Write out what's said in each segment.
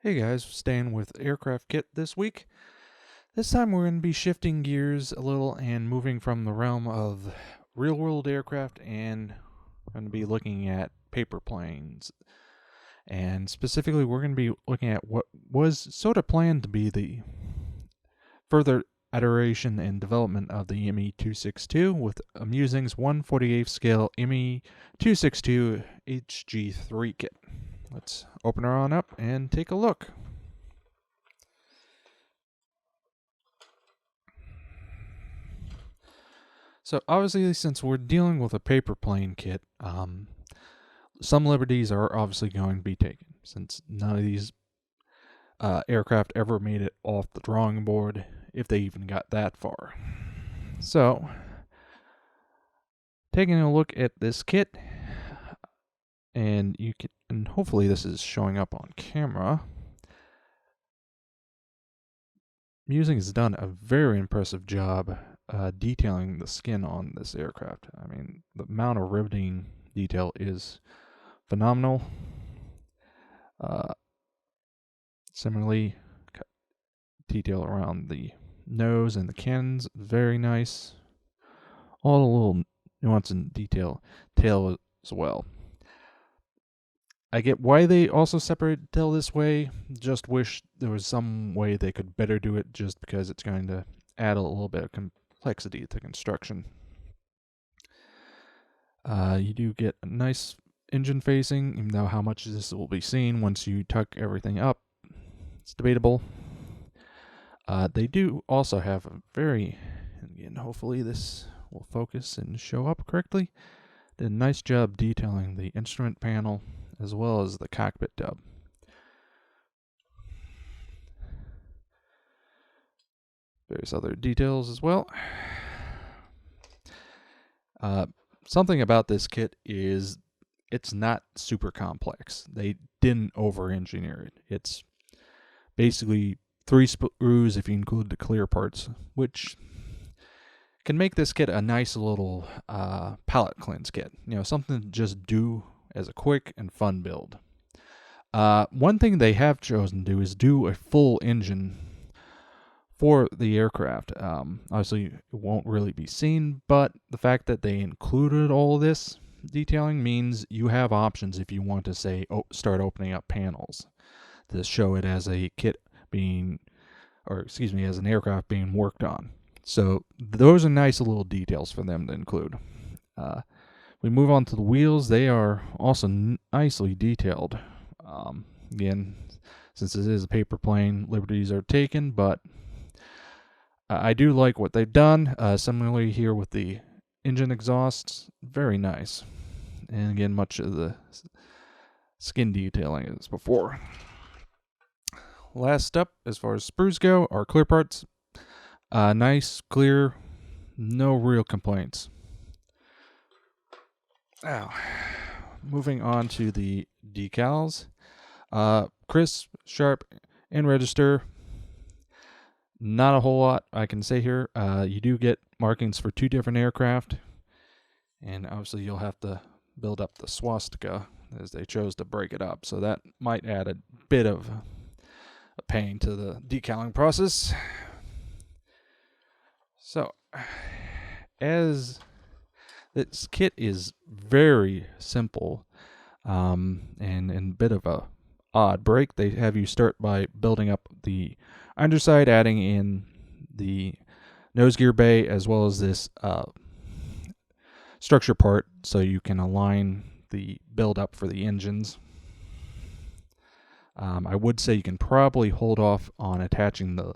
Hey guys, staying with Aircraft Kit this week. This time we're going to be shifting gears a little and moving from the realm of real world aircraft and going to be looking at paper planes. And specifically, we're going to be looking at what was sort of planned to be the further iteration and development of the ME262 with Amusing's 1/48th scale ME262 HGIII kit. Let's open her on up and take a look. So obviously, since we're dealing with a paper plane kit, some liberties are obviously going to be taken, since none of these aircraft ever made it off the drawing board, if they even got that far. So, taking a look at this kit, and hopefully this is showing up on camera. Amusing has done a very impressive job detailing the skin on this aircraft. I mean, the amount of riveting detail is phenomenal. Similarly, detail around the nose and the cannons, very nice. All the little nuance and detail tail as well. I get why they also separate tail this way. Just wish there was some way they could better do it, just because it's going to add a little bit of complexity to construction. You do get a nice engine facing, even though how much this will be seen once you tuck everything up, it's debatable. They do also have a very, again, hopefully this will focus and show up correctly, did a nice job detailing the instrument panel as well as the cockpit tub. Various other details as well. Something about this kit is it's not super complex. They didn't over-engineer it. It's basically 3 screws if you include the clear parts, which can make this kit a nice little palette cleanse kit. You know, something to just do as a quick and fun build. One thing they have chosen to do is do a full engine for the aircraft. Obviously, it won't really be seen, but the fact that they included all of this detailing means you have options if you want to, say, start opening up panels to show it as a kit being, or excuse me, as an aircraft being worked on. So those are nice little details for them to include. We move on to the wheels. They are also nicely detailed. Again, since this is a paper plane, liberties are taken, but I do like what they've done. Similarly here with the engine exhausts, very nice. And again, much of the skin detailing as before. Last up, as far as sprues go, are clear parts. Nice, clear, no real complaints. Now, moving on to the decals. Crisp, sharp, and register. Not a whole lot I can say here. You do get markings for 2 different aircraft, and obviously you'll have to build up the swastika as they chose to break it up, so that might add a bit of a pain to the decaling process. So, as this kit is very simple and a bit of a odd break, they have you start by building up the underside, adding in the nose gear bay as well as this structure part so you can align the build up for the engines. I would say you can probably hold off on attaching the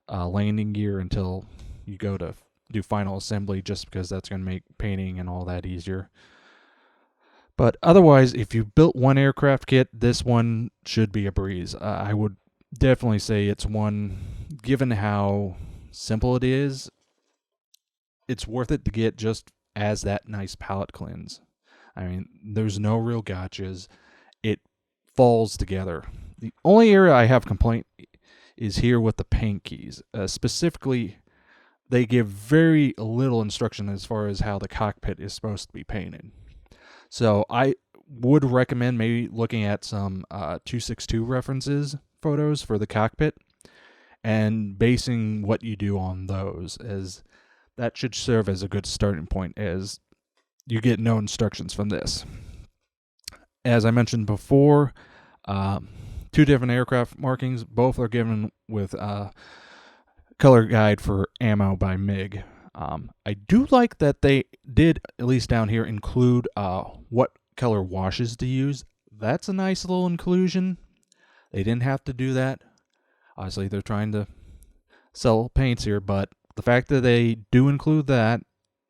landing gear until you go to do final assembly, just because that's going to make painting and all that easier. But otherwise, if you built one aircraft kit, this one should be a breeze. I would definitely say it's one, given how simple it is, it's worth it to get just as that nice palette cleanse. I mean, there's no real gotchas. It falls together. The only area I have complaint is here with the paint keys. Specifically, they give very little instruction as far as how the cockpit is supposed to be painted. So I would recommend maybe looking at some 262 references photos for the cockpit and basing what you do on those, as that should serve as a good starting point, as you get no instructions from this. As I mentioned before, 2 different aircraft markings. Both are given with color guide for ammo by MiG. I do like that they did, at least down here, include what color washes to use. That's a nice little inclusion. They didn't have to do that. Obviously, they're trying to sell paints here, but the fact that they do include that,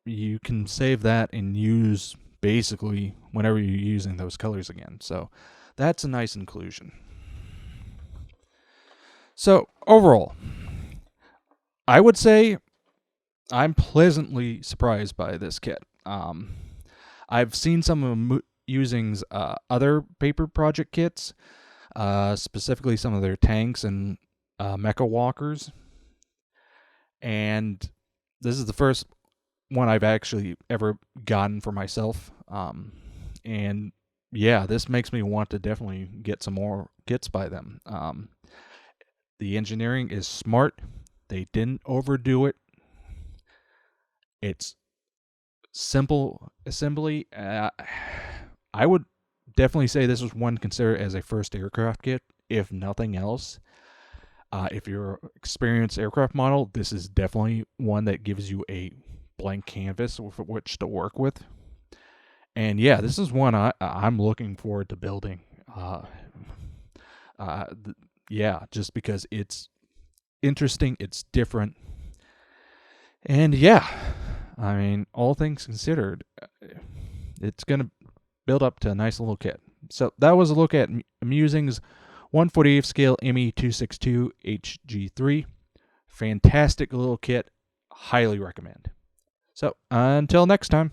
you can save that and use basically whenever you're using those colors again. So that's a nice inclusion. So overall, I would say I'm pleasantly surprised by this kit. I've seen some of Amusing's other paper project kits, specifically some of their tanks and mecha walkers, and this is the first one I've actually ever gotten for myself. And yeah, this makes me want to definitely get some more kits by them. The engineering is smart. They didn't overdo it. It's simple assembly. I would definitely say this was one considered as a first aircraft kit, if nothing else. If you're an experienced aircraft model, this is definitely one that gives you a blank canvas with which to work with. And yeah, this is one I'm looking forward to building. Yeah, just because it's interesting, it's different. And yeah, I mean, all things considered, it's going to build up to a nice little kit. So that was a look at Amusing's 1/48 scale Me262 HG3. Fantastic little kit. Highly recommend. So until next time.